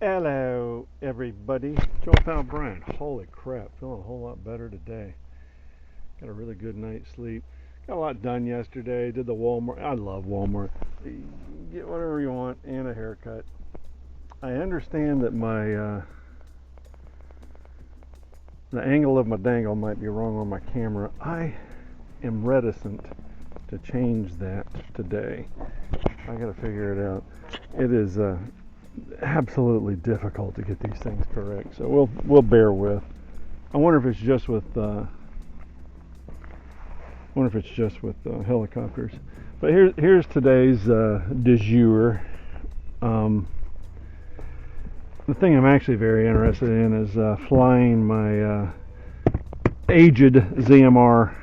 Hello, everybody. Joe Pal Brian. Holy crap, feeling a whole lot better today. Got a really good night's sleep. Got a lot done yesterday. Did the Walmart. I love Walmart. You get whatever you want and a haircut. I understand that the angle of my dangle might be wrong on my camera. I am reticent to change that today. I got to figure it out. It is absolutely difficult to get these things correct, so we'll bear with. I wonder if it's just with helicopters. But here's today's du jour. The thing I'm actually very interested in is flying my aged ZMR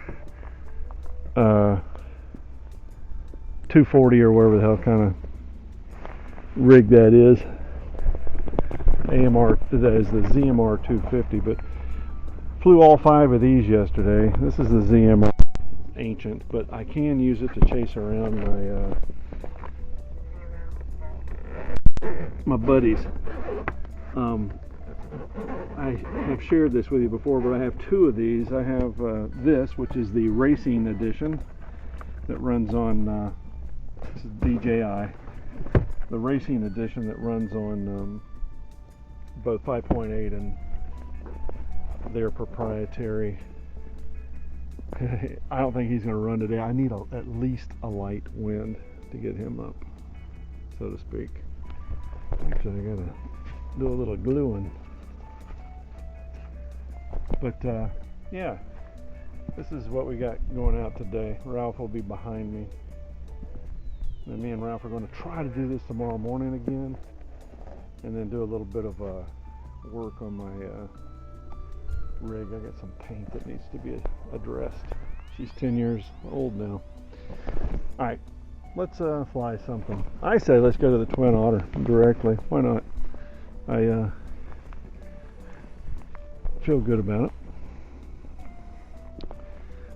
240 or whatever the hell kind of rig that is. That is the ZMR 250, but flew all 5 of these yesterday. This is the ZMR Ancient, but I can use it to chase around my buddies. I have shared this with you before, but I have 2 of these. I have this, which is the Racing Edition that runs on this is DJI. The Racing Edition that runs on both 5.8 and their proprietary. I don't think he's going to run today. I need at least a light wind to get him up, so to speak. Actually, I got to do a little gluing. But yeah, this is what we got going out today. Ralph will be behind me. And me and Ralph are going to try to do this tomorrow morning again, and then do a little bit of work on my rig. I got some paint that needs to be addressed. She's 10 years old now. Alright, let's fly something. I say let's go to the Twin Otter directly. Why not? I feel good about it.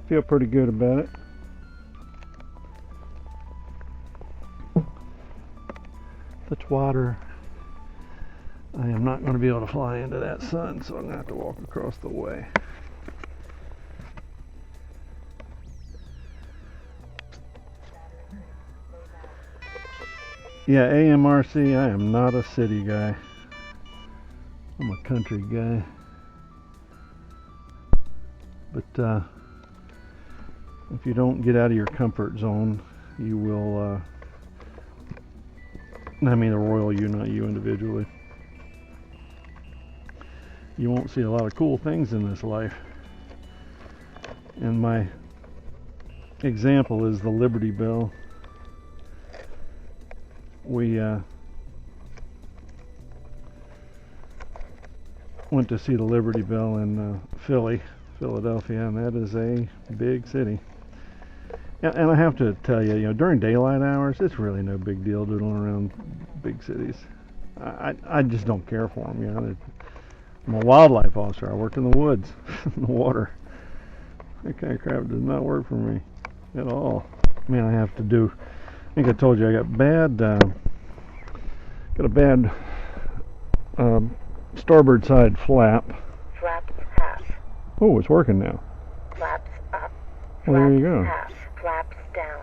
Feel pretty good about it. The Twatter. I am not going to be able to fly into that sun, so I'm going to have to walk across the way. Yeah, AMRC, I am not a city guy. I'm a country guy. But if you don't get out of your comfort zone, you will, I mean the royal you, not you individually. You won't see a lot of cool things in this life. And my example is the Liberty Bell. We went to see the Liberty Bell in Philadelphia, and that is a big city. And I have to tell you, during daylight hours, it's really no big deal doodling around big cities. I just don't care for them, I'm a wildlife officer. I work in the woods, in the water. That kind of crap does not work for me at all. I mean, I think I told you I got a bad starboard side flap. Flaps half. Oh, it's working now. Flaps up. Well, there you go. Half. Flaps down.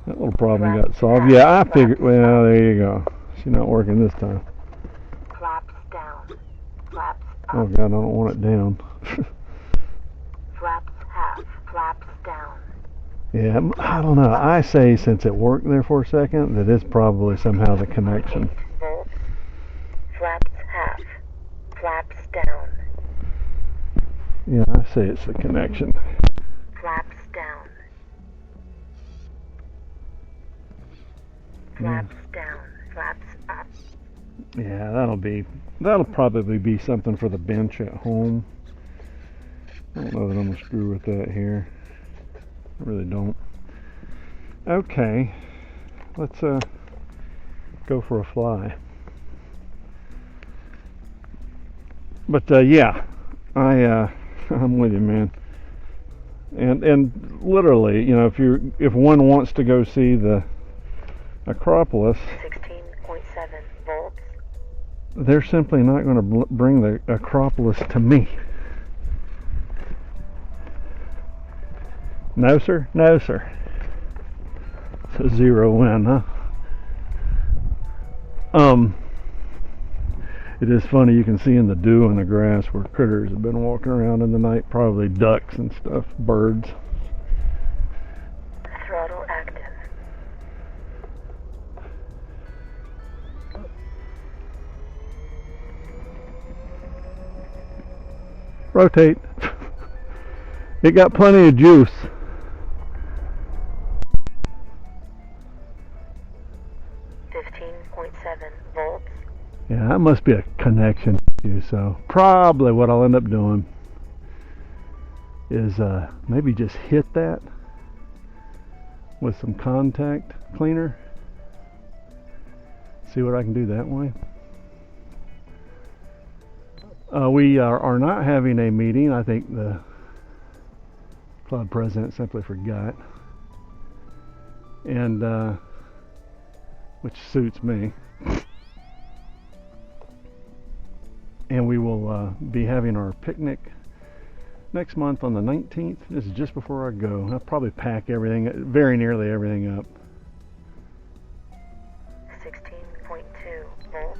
That little problem Flaps got solved. half. Yeah, I figured. Flaps Well, up. there you go. She's not working this time. Flaps down. Flaps up. Oh God, I don't want it down. Flaps half. Flaps down. Yeah, I don't know. I say since it worked there for a second that it's probably somehow the connection. 8 volts. Flaps half. Flaps down. Yeah, I say it's the connection. Flaps down. Flaps down. Flaps up. Yeah, that'll probably be something for the bench at home. I don't know that I'm gonna screw with that here. I really don't. Okay, let's go for a fly. But yeah, I'm with you, man. And literally, if one wants to go see the Acropolis, 16.7 volts. they're simply not going to bring the Acropolis to me. No, sir? No, sir. It's a 0 win, huh? It is funny, you can see in the dew in the grass where critters have been walking around in the night, probably ducks and stuff, birds. Throttle active. Rotate. It got plenty of juice. Volts. Yeah, that must be a connection issue. So probably what I'll end up doing is maybe just hit that with some contact cleaner. See what I can do that way. We are not having a meeting. I think the club president simply forgot, and which suits me. And we will be having our picnic next month on the 19th. This is just before I go. I'll probably pack everything, very nearly everything up. 16.2 volts.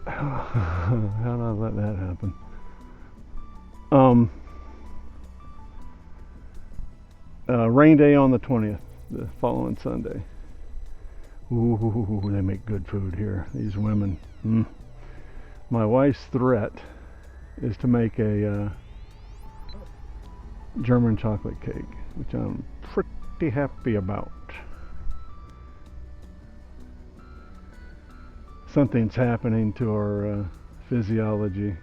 How did I let that happen? Rain day on the 20th, the following Sunday. Ooh, they make good food here, these women. My wife's threat is to make a German chocolate cake, which I'm pretty happy about. Something's happening to our physiology.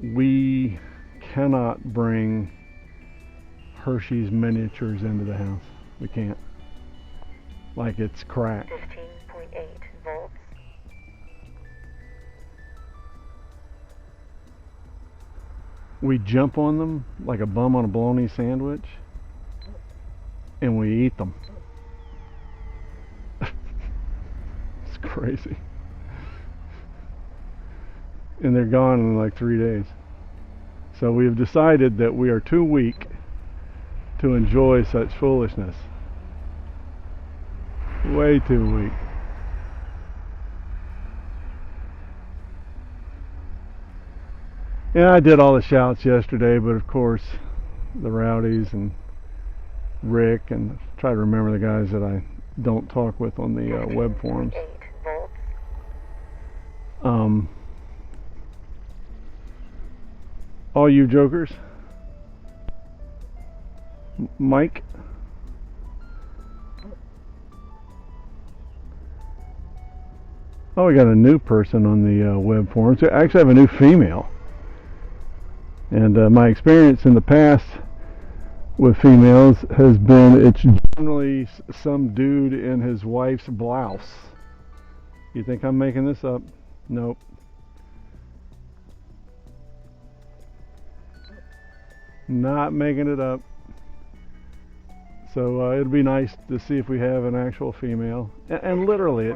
We cannot bring Hershey's miniatures into the house. We can't. Like it's crack. 15.8 volts. We jump on them like a bum on a bologna sandwich, and we eat them. It's crazy. And they're gone in like 3 days. So we have decided that we are too weak to enjoy such foolishness. Way too weak. Yeah, I did all the shouts yesterday, but of course the rowdies and Rick, and try to remember the guys that I don't talk with on the web forums. All you jokers. Mike. Oh, we got a new person on the web forums. I actually have a new female. And my experience in the past with females has been it's generally some dude in his wife's blouse. You think I'm making this up? Nope. Not making it up. So it'd be nice to see if we have an actual female. And literally,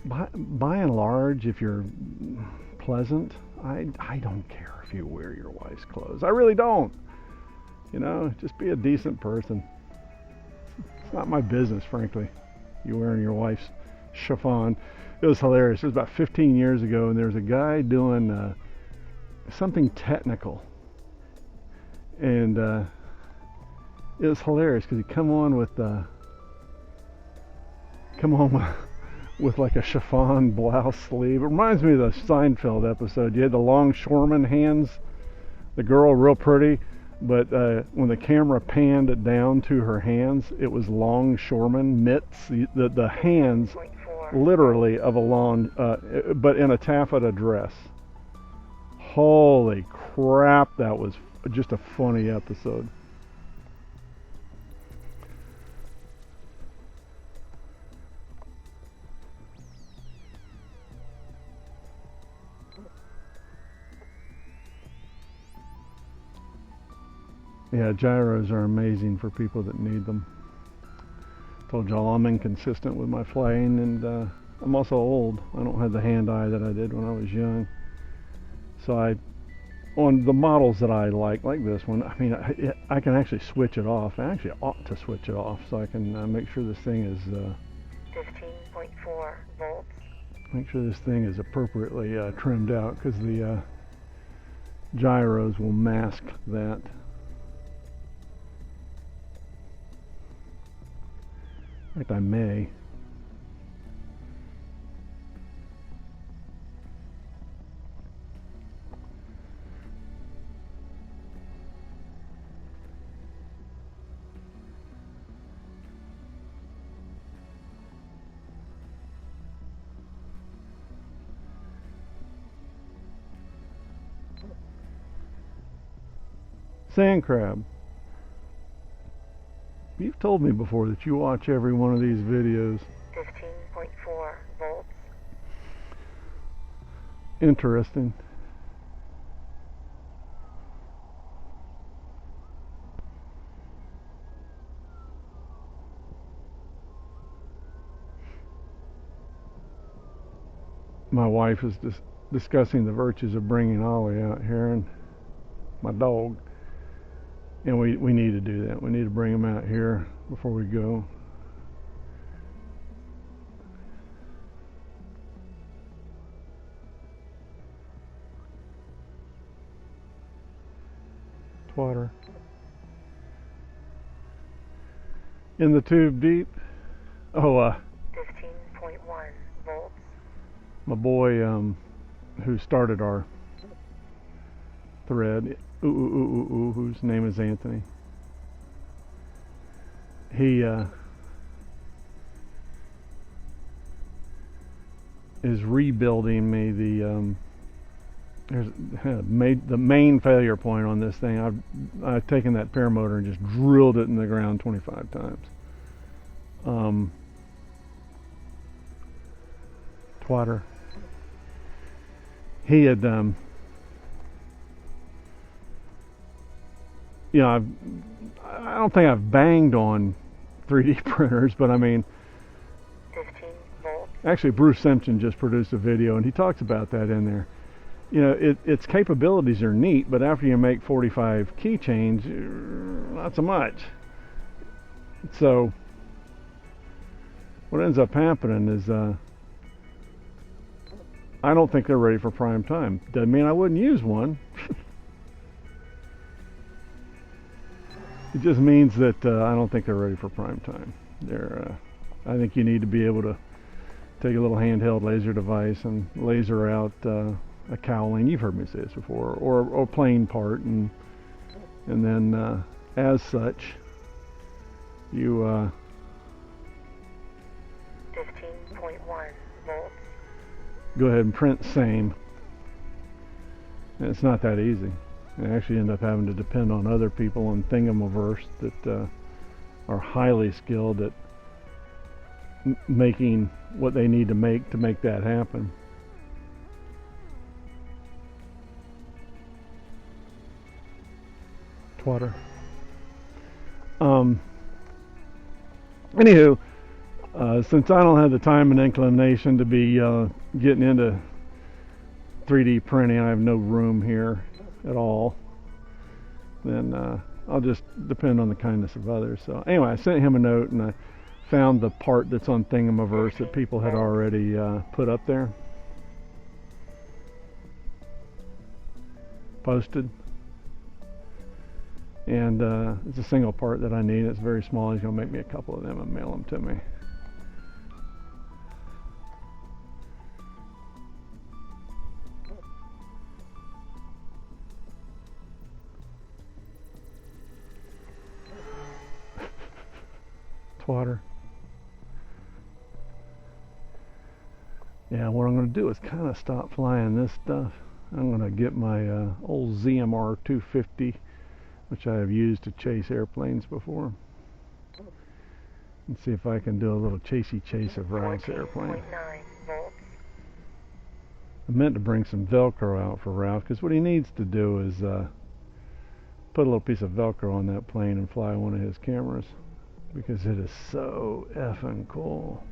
by and large, if you're pleasant, I don't care if you wear your wife's clothes. I really don't. You know, just be a decent person. It's not my business, frankly. You wearing your wife's chiffon. It was hilarious. It was about 15 years ago, and there was a guy doing something technical. And it was hilarious because he'd come on with like a chiffon blouse sleeve. It reminds me of the Seinfeld episode. You had the longshoreman hands, the girl real pretty, but when the camera panned it down to her hands, it was longshoreman mitts, the hands literally of a long, but in a taffeta dress. Holy crap, that was just a funny episode. Yeah, gyros are amazing for people that need them. Told y'all I'm inconsistent with my flying, and I'm also old. I don't have the hand-eye that I did when I was young. So on the models that I like this one, I mean, I can actually switch it off. I actually ought to switch it off so I can make sure this thing is 15.4 volts. make sure this thing is appropriately trimmed out, because the gyros will mask that. In fact, I may. Sand crab. You've told me before that you watch every one of these videos. 15.4 volts. Interesting. My wife is discussing the virtues of bringing Ollie out here, and my dog. And we need to do that. We need to bring him out here before we go. Water. In the tube deep. Oh, 15.1 volts. my boy who started our thread, whose name is Anthony. He is rebuilding me the the main failure point on this thing. I've taken that paramotor and just drilled it in the ground 25 times. Twatter. He had you know, I don't think I've banged on 3D printers, but I mean, 15 volts. actually Bruce Simpson just produced a video and he talks about that in there. You know, its capabilities are neat, but after you make 45 keychains, not so much. So what ends up happening is I don't think they're ready for prime time. Doesn't mean I wouldn't use one. It just means that I don't think they're ready for prime time. I think you need to be able to take a little handheld laser device and laser out a cowling. You've heard me say this before, or a plain part, and then as such, you 15.1 volts. go ahead and print same. And it's not that easy. I actually end up having to depend on other people on Thingimaverse that are highly skilled at making what they need to make that happen. Twatter. Anywho, since I don't have the time and inclination to be getting into 3D printing, I have no room here at all, then I'll just depend on the kindness of others. So anyway, I sent him a note and I found the part that's on Thingimaverse that people had already put up there, posted, and it's a single part that I need. It's very small. He's going to make me a couple of them and mail them to me. Water. Yeah, what I'm going to do is kind of stop flying this stuff. I'm going to get my old ZMR 250, which I have used to chase airplanes before, and see if I can do a little chase of Ralph's airplane. 14.9 volts. I meant to bring some Velcro out for Ralph, because what he needs to do is put a little piece of Velcro on that plane and fly one of his cameras, because it is so effing cool.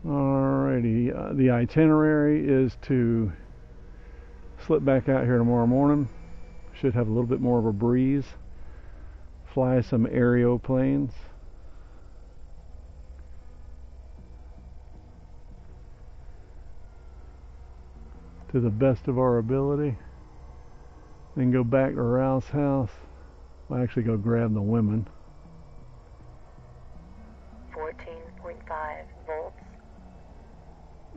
Alrighty, the itinerary is to slip back out here tomorrow morning. Should have a little bit more of a breeze. Fly some aeroplanes. To the best of our ability. Then go back to Ralph's house. I'll actually go grab the women. 14.5 volts.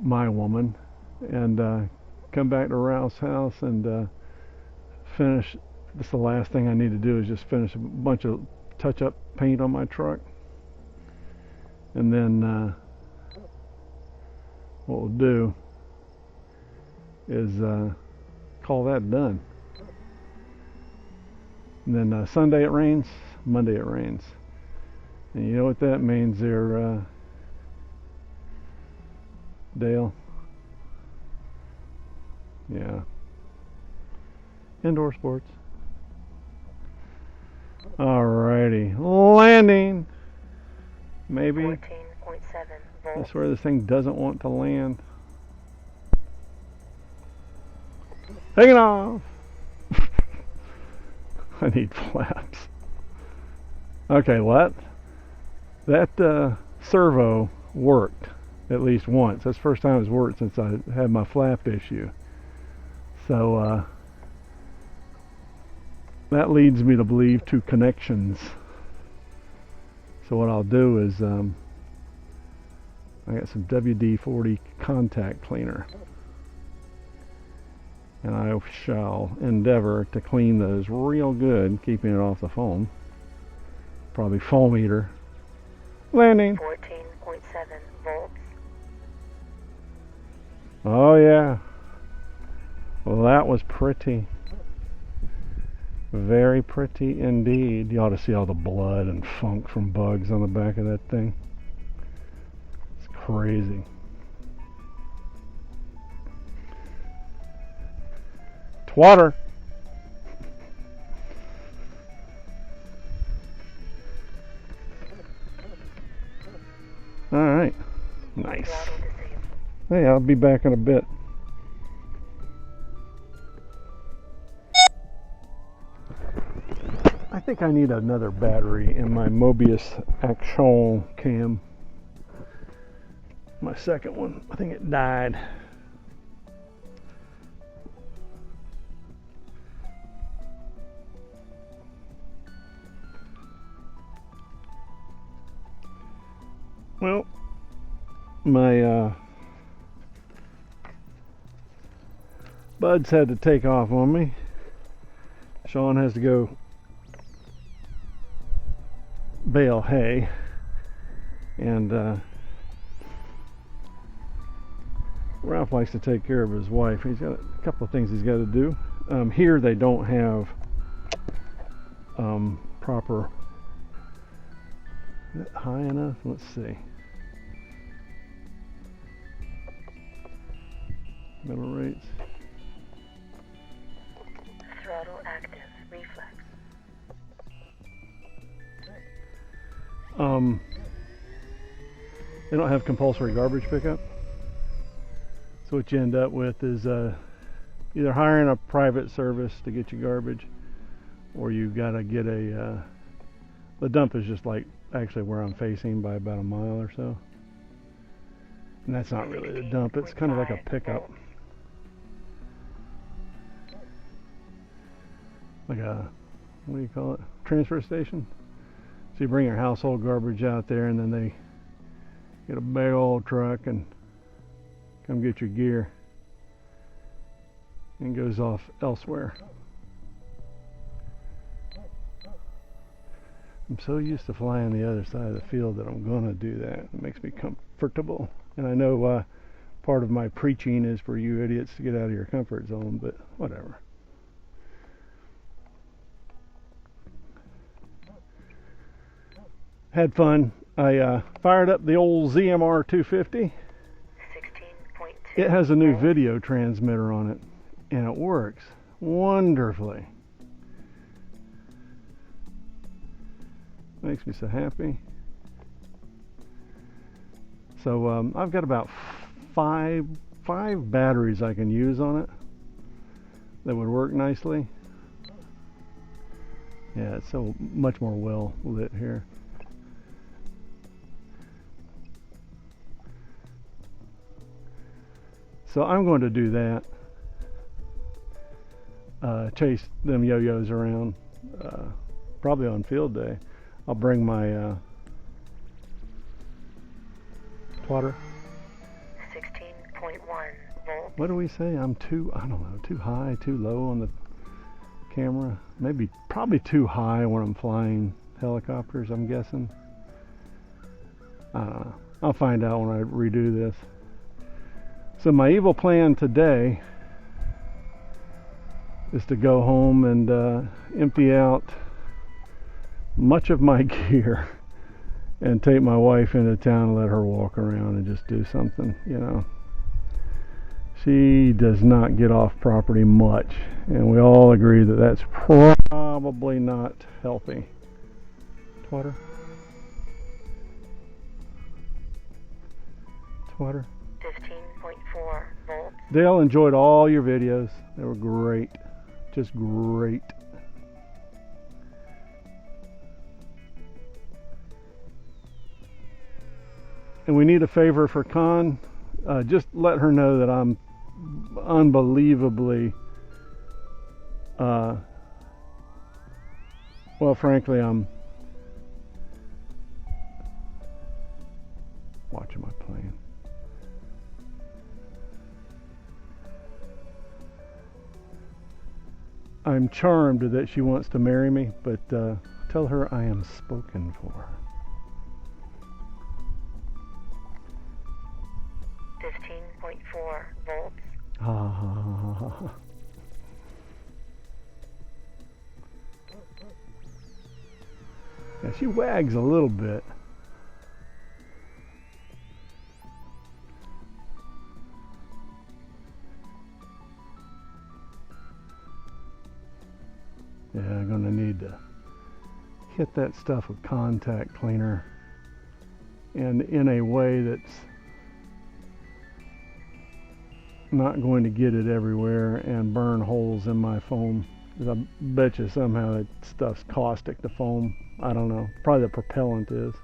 My woman. And come back to Ralph's house and finish. This is the last thing I need to do is just finish a bunch of touch-up paint on my truck. And then what we'll do is call that done. And then Sunday it rains, Monday it rains. And you know what that means there, Dale? Yeah. Indoor sports. Alrighty. Landing. Maybe. 14.7 volts. That's where this thing doesn't want to land. Taking off. I need flaps. Okay, what? That servo worked at least once. That's the first time it's worked since I had my flap issue. So that leads me to believe two connections. So what I'll do is I got some WD-40 contact cleaner. And I shall endeavor to clean those real good, keeping it off the foam. Probably foam eater. Landing. 14.7 volts. Oh yeah. Well, that was pretty. Very pretty indeed. You ought to see all the blood and funk from bugs on the back of that thing. It's crazy. Water. All right. Nice. Hey, I'll be back in a bit. I think I need another battery in my Mobius Action cam. My second one, I think it died. Well, my buds had to take off on me. Sean has to go bale hay, and Ralph likes to take care of his wife. He's got a couple of things he's got to do. Here they don't have proper. Is it high enough? Let's see. Middle rates. Throttle active. Reflex. They don't have compulsory garbage pickup. So what you end up with is either hiring a private service to get you garbage, or you gotta get a. The dump is just like actually where I'm facing by about a mile or so. And that's not really the dump. It's kind of like a pickup. Like a, what do you call it? Transfer station. So you bring your household garbage out there, and then they get a big old truck and come get your gear and goes off elsewhere. I'm so used to flying the other side of the field that I'm going to do that. It makes me comfortable. And I know part of my preaching is for you idiots to get out of your comfort zone, but whatever. Had fun. I fired up the old ZMR 250. 16.2. It has a new video transmitter on it, and it works wonderfully. Makes me so happy. So I've got about five batteries I can use on it that would work nicely. Yeah, it's so much more well lit here. So I'm going to do that. Chase them yo-yos around, probably on field day. I'll bring my plotter. 16.1 volts. What do we say? I'm I don't know, too high, too low on the camera. Maybe, probably too high when I'm flying helicopters, I'm guessing. I don't know. I'll find out when I redo this. So my evil plan today is to go home and empty out much of my gear and take my wife into town and let her walk around and just do something, you know. She does not get off property much, and we all agree that that's probably not healthy. Twitter? 15.4 volts. Dale, enjoyed all your videos. They were great. Just great. And we need a favor for Con. Just let her know that I'm unbelievably, well, frankly, I'm watching my plane. I'm charmed that she wants to marry me, but tell her I am spoken for. 15.4 volts. Yeah, she wags a little bit. Yeah, I'm gonna need to hit that stuff with contact cleaner, and in a way that's not going to get it everywhere and burn holes in my foam. 'Cause I bet you somehow that stuff's caustic, the foam. I don't know. Probably the propellant is.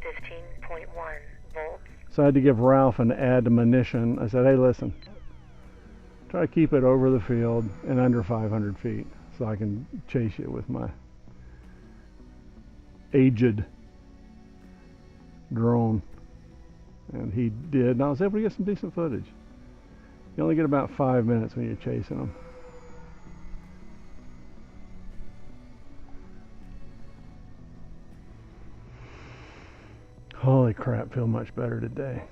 15.1 volts. So I had to give Ralph an admonition. I said, hey, listen, try to keep it over the field and under 500 feet so I can chase you with my aged drone. And he did, and I was able to get some decent footage. You only get about 5 minutes when you're chasing them. Holy crap, feel much better today.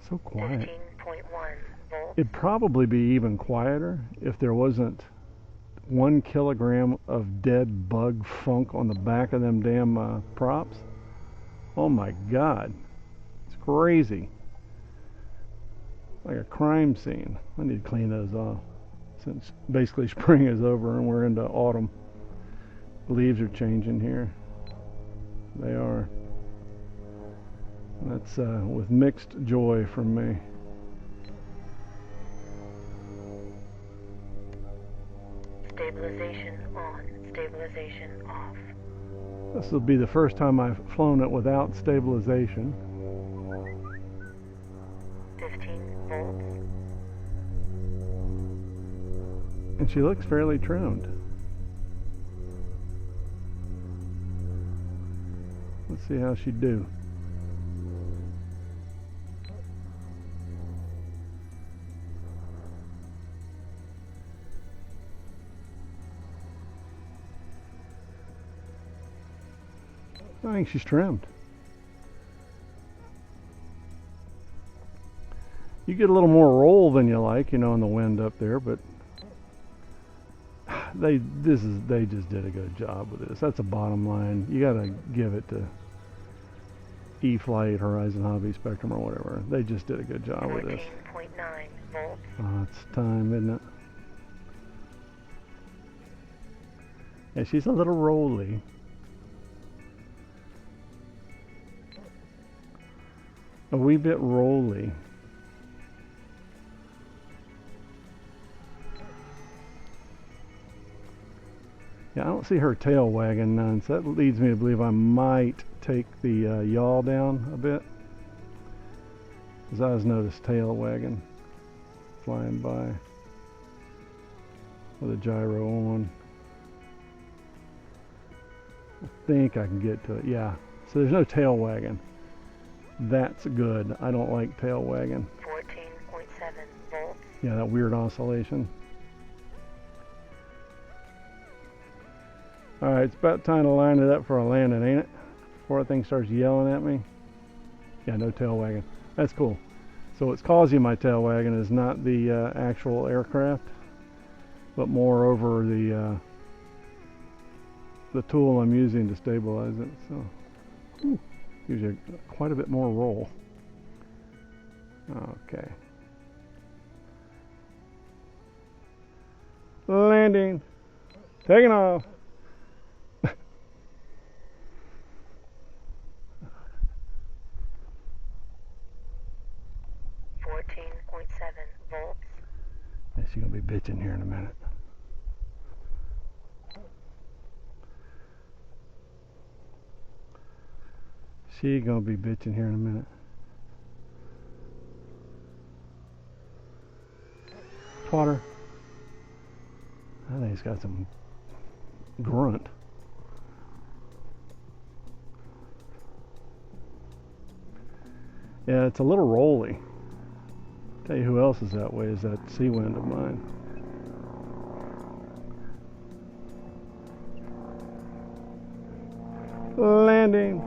So quiet. 15.1 volts. It'd probably be even quieter if there wasn't 1 kilogram of dead bug funk on the back of them damn props. Oh my God, it's crazy. Like a crime scene. I need to clean those off since basically spring is over and we're into autumn. The leaves are changing here. They are. That's with mixed joy from me. Stabilization on, stabilization off. This will be the first time I've flown it without stabilization. 15 volts. And she looks fairly trimmed. Let's see how she'd do. I think she's trimmed. You get a little more roll than you like, you know, in the wind up there, but they just did a good job with this. That's the bottom line. You got to give it to E-Flight, Horizon Hobby, Spectrum, or whatever. They just did a good job with this. 14.9 volts. Oh, it's time, isn't it? Yeah, she's a little rolly. A wee bit rolly. Yeah, I don't see her tail wagging none, so that leads me to believe I might take the yaw down a bit. Because I just noticed tail wagging, flying by with a gyro on. I think I can get to it, yeah. So there's no tail wagging. That's good. I don't like tail wagging. 14.7 volts. Yeah, that weird oscillation. Alright, it's about time to line it up for a landing, ain't it? Before that thing starts yelling at me. Yeah, no tail wagging. That's cool. So what's causing my tail wagging is not the actual aircraft, but more over the tool I'm using to stabilize it. So gives you quite a bit more roll. Okay. Landing. Taking off. 14.7 volts. She's gonna be bitching here in a minute. She's gonna be bitching here in a minute. Water. I think it's got some grunt. Yeah, it's a little rolly. Tell you who else is that way is that sea wind of mine. Landing.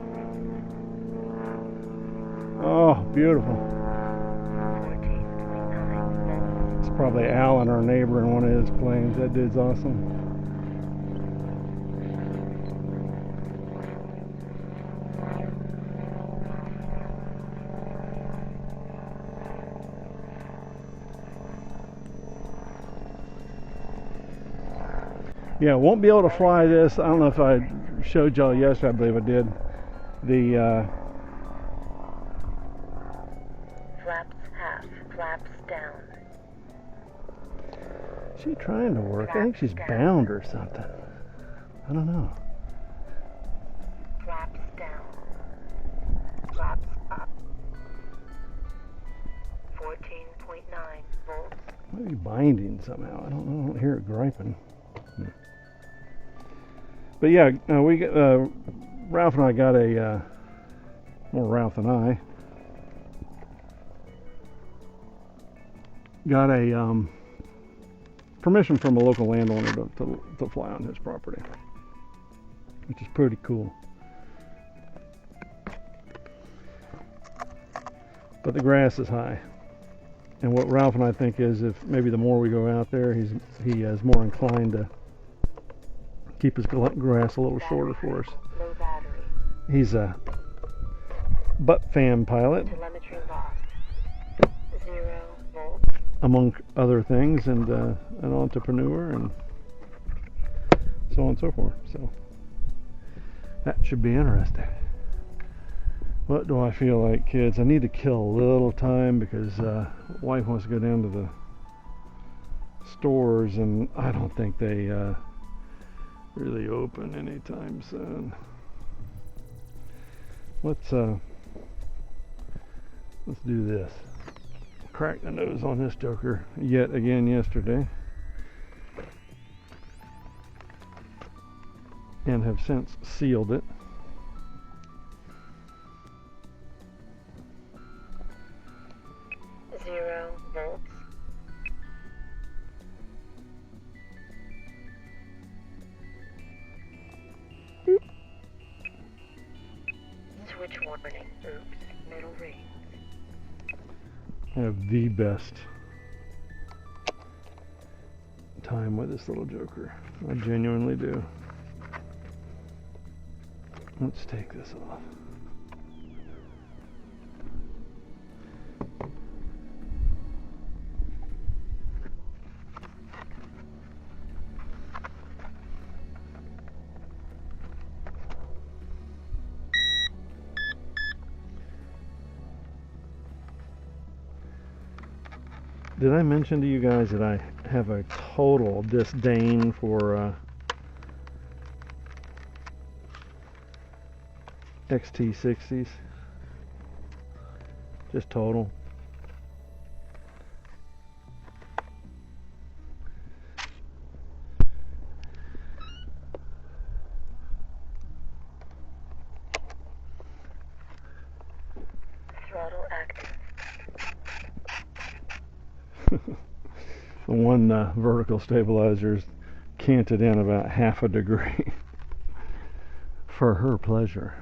Oh, beautiful. 14.9 volts. It's probably Alan, our neighbor, in one of his planes. That dude's awesome. Yeah, won't be able to fly this. I don't know if I showed y'all yesterday. I believe I did. The Flaps half. Flaps down. is she trying to work? I think she's bound or something. I don't know. Flaps down. Flaps up. 14.9 volts. Might be binding somehow. I don't know. I don't hear it griping. But yeah, we got, Ralph and I got a more Ralph than I got a permission from a local landowner to fly on his property, which is pretty cool. But the grass is high, and what Ralph and I think is if maybe the more we go out there, he is more inclined to keep his grass a little shorter for us. Low battery. He's a butt fan pilot, Telemetry lost. 0 volts. among other things, and an entrepreneur, and so on and so forth. So that should be interesting. What do I feel like, kids? I need to kill a little time because wife wants to go down to the stores, and I don't think they really open anytime soon. Let's do this. Crack the nose on this joker yet again yesterday, and have since sealed it. Zero volts. Switch warning. Oops. Metal ring. I have the best time with this little joker. I genuinely do. Let's take this off. Did I mention to you guys that I have a total disdain for XT60s? Just total. Throttle active. The one vertical stabilizer is canted in about half a degree for her pleasure.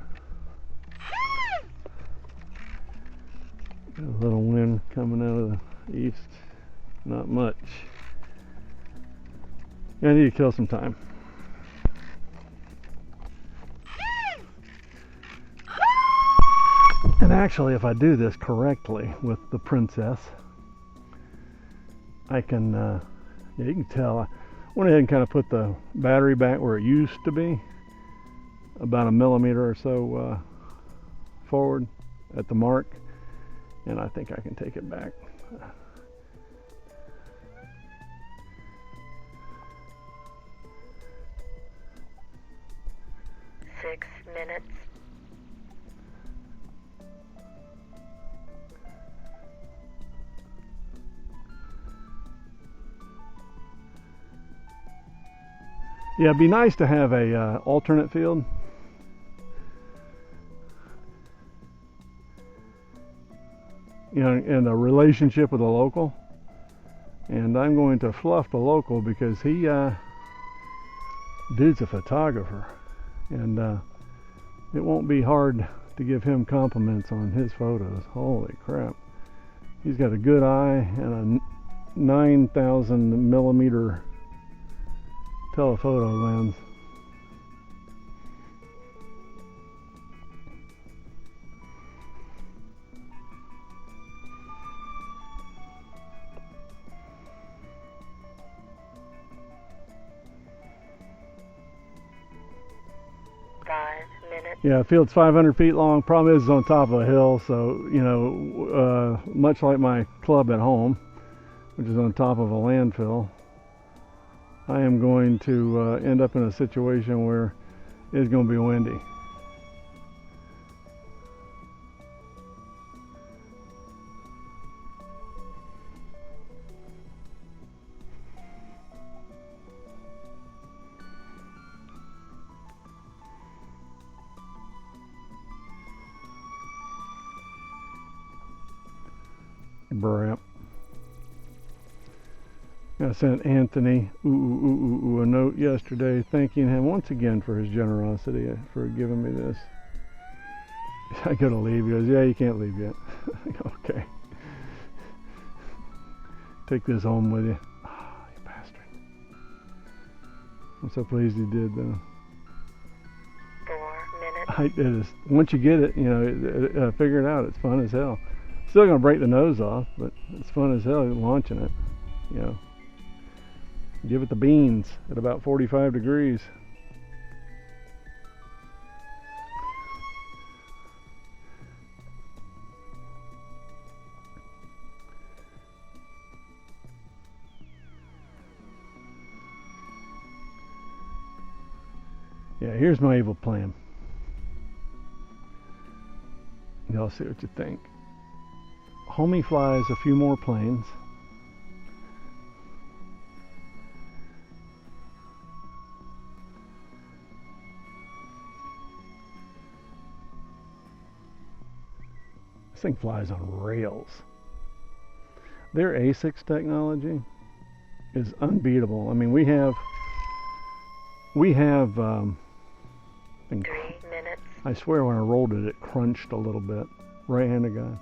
Got a little wind coming out of the east. Not much. I need to kill some time. And actually, if I do this correctly with the Princess, I can, yeah, you can tell, I went ahead and kind of put the battery back where it used to be, about a millimeter or so forward at the mark, and I think I can take it back. 6 minutes. Yeah, it'd be nice to have a alternate field. You know, in a relationship with a local. And I'm going to fluff the local because he, dude's a photographer. And it won't be hard to give him compliments on his photos. Holy crap. He's got a good eye and a 9,000 millimeter telephoto lens. Yeah, the field's 500 feet long. Problem is, it's on top of a hill, so, you know, much like my club at home, which is on top of a landfill, I am going to end up in a situation where it's going to be windy. Brap. I sent Anthony a note yesterday thanking him once again for his generosity, for giving me this. I gotta leave. He goes, yeah, you can't leave yet. I go, okay. Take this home with you. Oh, you bastard. I'm so pleased he did, though. 4 minutes. Once you get it, you know, figure it out. It's fun as hell. Still gonna break the nose off, but it's fun as hell launching it. You know, give it the beans at about 45 degrees. Yeah, here's my evil plan. Y'all see what you think. Homie flies a few more planes. This thing flies on rails. Their ASICs technology is unbeatable. I mean, we have 3 minutes. I swear when I rolled it, it crunched a little bit. Right-handed guy.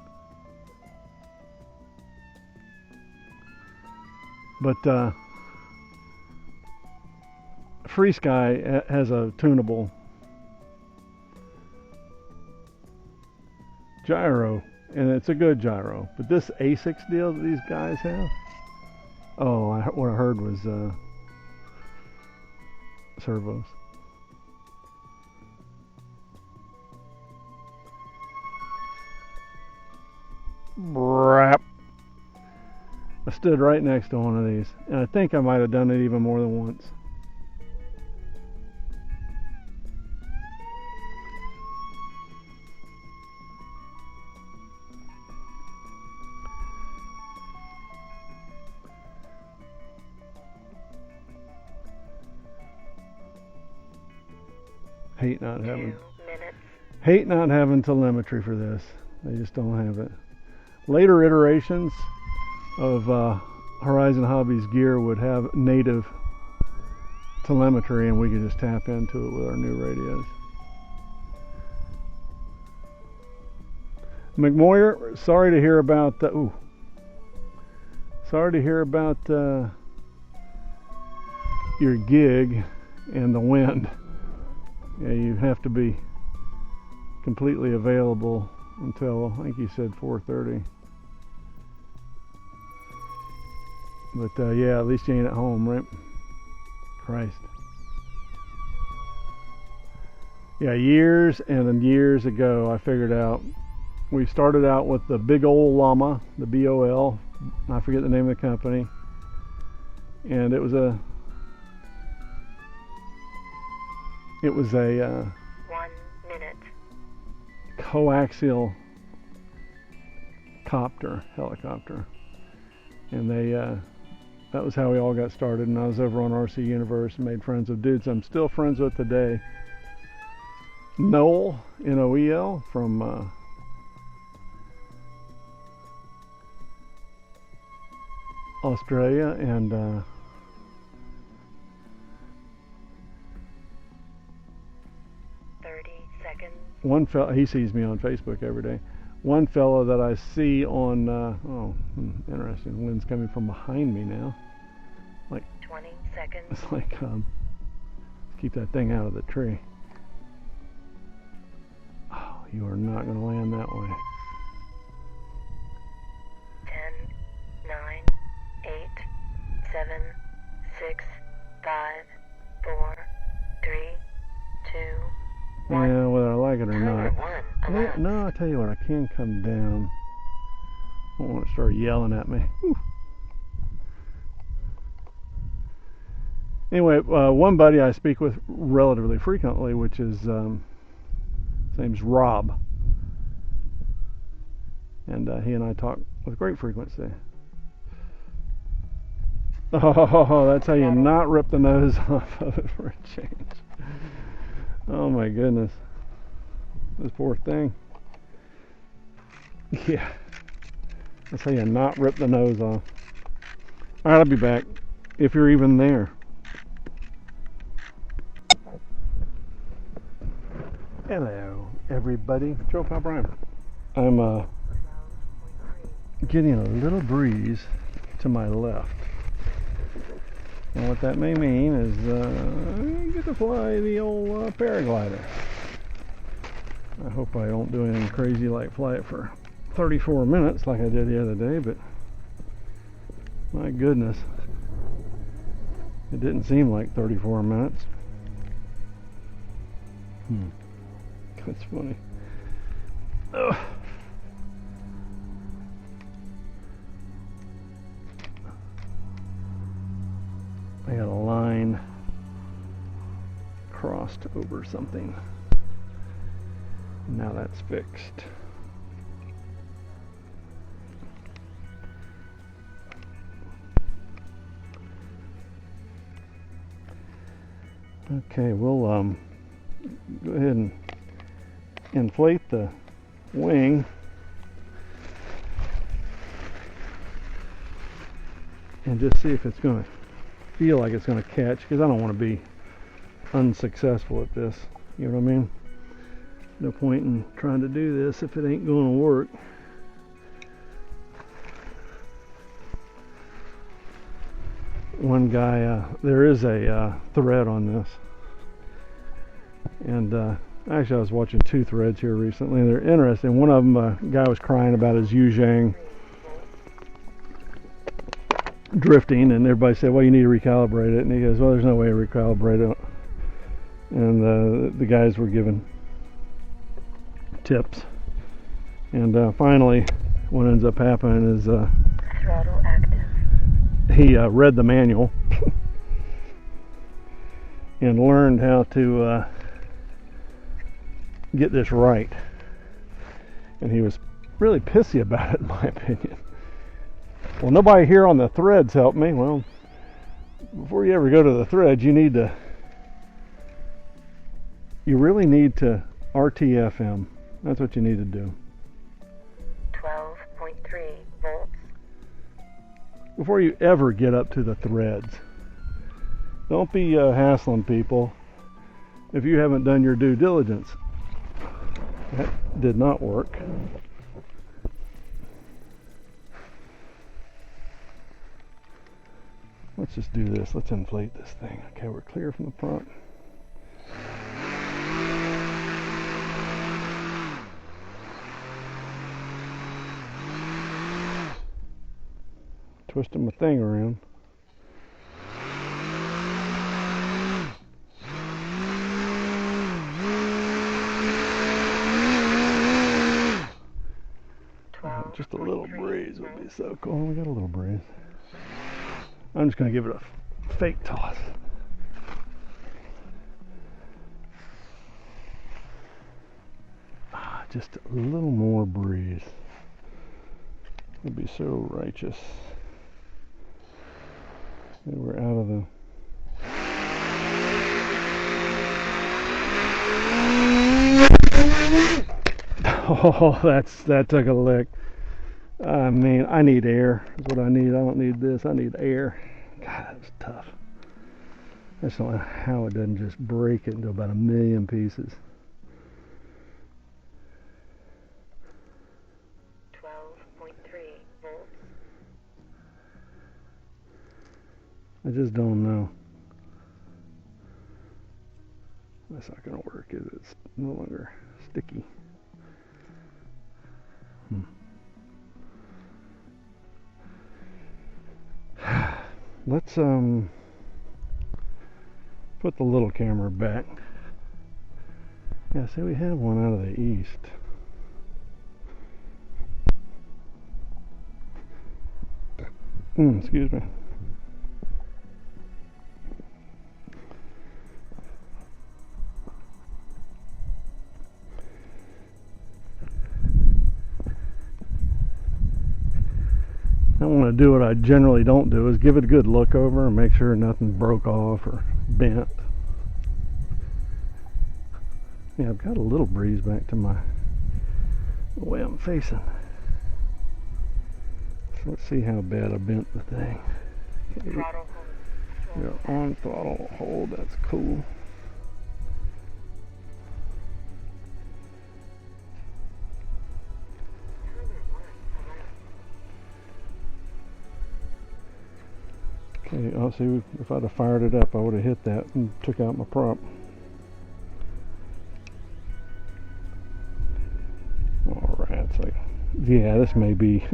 But Free Sky has a tunable gyro, and it's a good gyro. But this ASICS deal that these guys have, what I heard was servos. Brap. stood right next to one of these, and I think I might have done it even more than once. Hate not 2 having minutes. hate not having telemetry for this. They just don't have it. Later iterations of Horizon Hobbies gear would have native telemetry, and we could just tap into it with our new radios. McMoyer, sorry to hear about your gig and the wind. Yeah, you have to be completely available until, I think you said 4:30. But yeah, at least you ain't at home, right? Christ. Yeah, years and years ago, I figured out, we started out with the big old llama, the BOL, I forget the name of the company, and it was a 1 minute. coaxial helicopter, and that was how we all got started. And I was over on RC Universe and made friends with dudes I'm still friends with today. Noel, Noel, from Australia, and 30 seconds. one fellow, he sees me on Facebook every day. One fellow that I see on, interesting, wind's coming from behind me now. 20 seconds. It's like, keep that thing out of the tree. Oh, you are not going to land that way. 10, 9, 8, 7, 6, 5, 4, 3, 2, 1. Yeah, whether I like it or not. Timer 1. No, I tell you what, I can come down. I don't want to start yelling at me. Whew. Anyway, one buddy I speak with relatively frequently, which is, his name's Rob. And he and I talk with great frequency. Oh, that's how you not rip the nose off of it for a change. Oh my goodness. This poor thing. Yeah. That's how you not rip the nose off. Alright, I'll be back. If you're even there. Hello, everybody. Joe Pop Ryan. I'm getting a little breeze to my left. And what that may mean is I get to fly the old paraglider. I hope I don't do anything crazy like fly it for 34 minutes like I did the other day, but my goodness, it didn't seem like 34 minutes. That's funny. Ugh. I got a line crossed over something. Now that's fixed. Okay, we'll go ahead and inflate the wing and just see if it's going to feel like it's going to catch, because I don't want to be unsuccessful at this, you know what I mean? No point in trying to do this if it ain't going to work. One guy, there is a thread on this, and actually I was watching two threads here recently, and they're interesting. One of them, a guy was crying about his Yuzhang drifting, and everybody said, well, you need to recalibrate it, and he goes, well, there's no way to recalibrate it. And the guys were given tips, and finally what ends up happening is Throttle active. he read the manual and learned how to get this right. And he was really pissy about it, in my opinion. Well, nobody here on the threads helped me. Well, before you ever go to the threads, you really need to RTFM. That's what you need to do. 12.3 volts. Before you ever get up to the threads. Don't be hassling people if you haven't done your due diligence. That did not work. Let's just do this. Let's inflate this thing. Okay, we're clear from the front. Twisting my thing around. Just a little breeze would be so cool. We got a little breeze. I'm just going to give it a fake toss. Just a little more breeze. It'd be so righteous. And we're out of the... Oh, that took a lick. I mean, I need air. That's what I need. I don't need this. I need air. God, that was tough. I just don't know how it doesn't just break it into about 1,000,000 pieces. 12.3 volts. I just don't know. That's not going to work, is it? It's no longer sticky. Let's put the little camera back. Yeah, see, we have one out of the east. Excuse me. I want to do what I generally don't do, is give it a good look over and make sure nothing broke off or bent. Yeah, I've got a little breeze back to the way I'm facing. So let's see how bad I bent the thing. Okay. Throttle hold. You're on throttle hold, that's cool. Okay, I'll see, if I'd have fired it up, I would have hit that and took out my prop. Alright, it's like, yeah, this may be,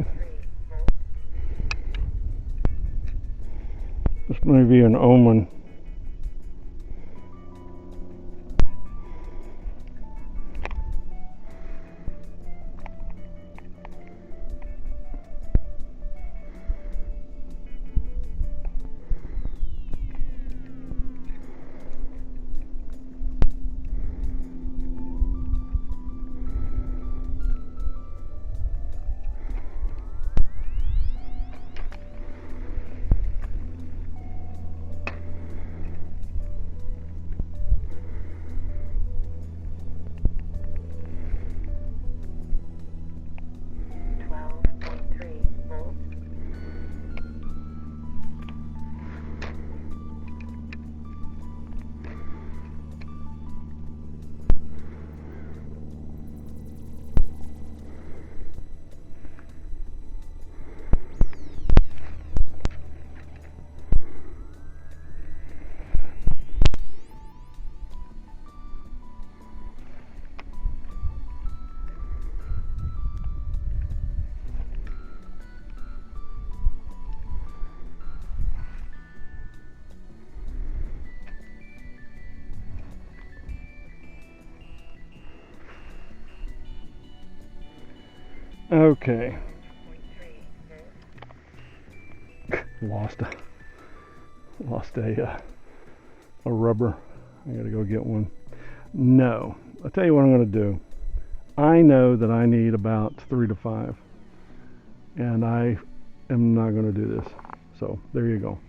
this may be an omen. Okay. Lost a rubber. I gotta go get one. No, I'll tell you what I'm gonna do. I know that I need about 3 to 5, and I am not gonna do this. So there you go.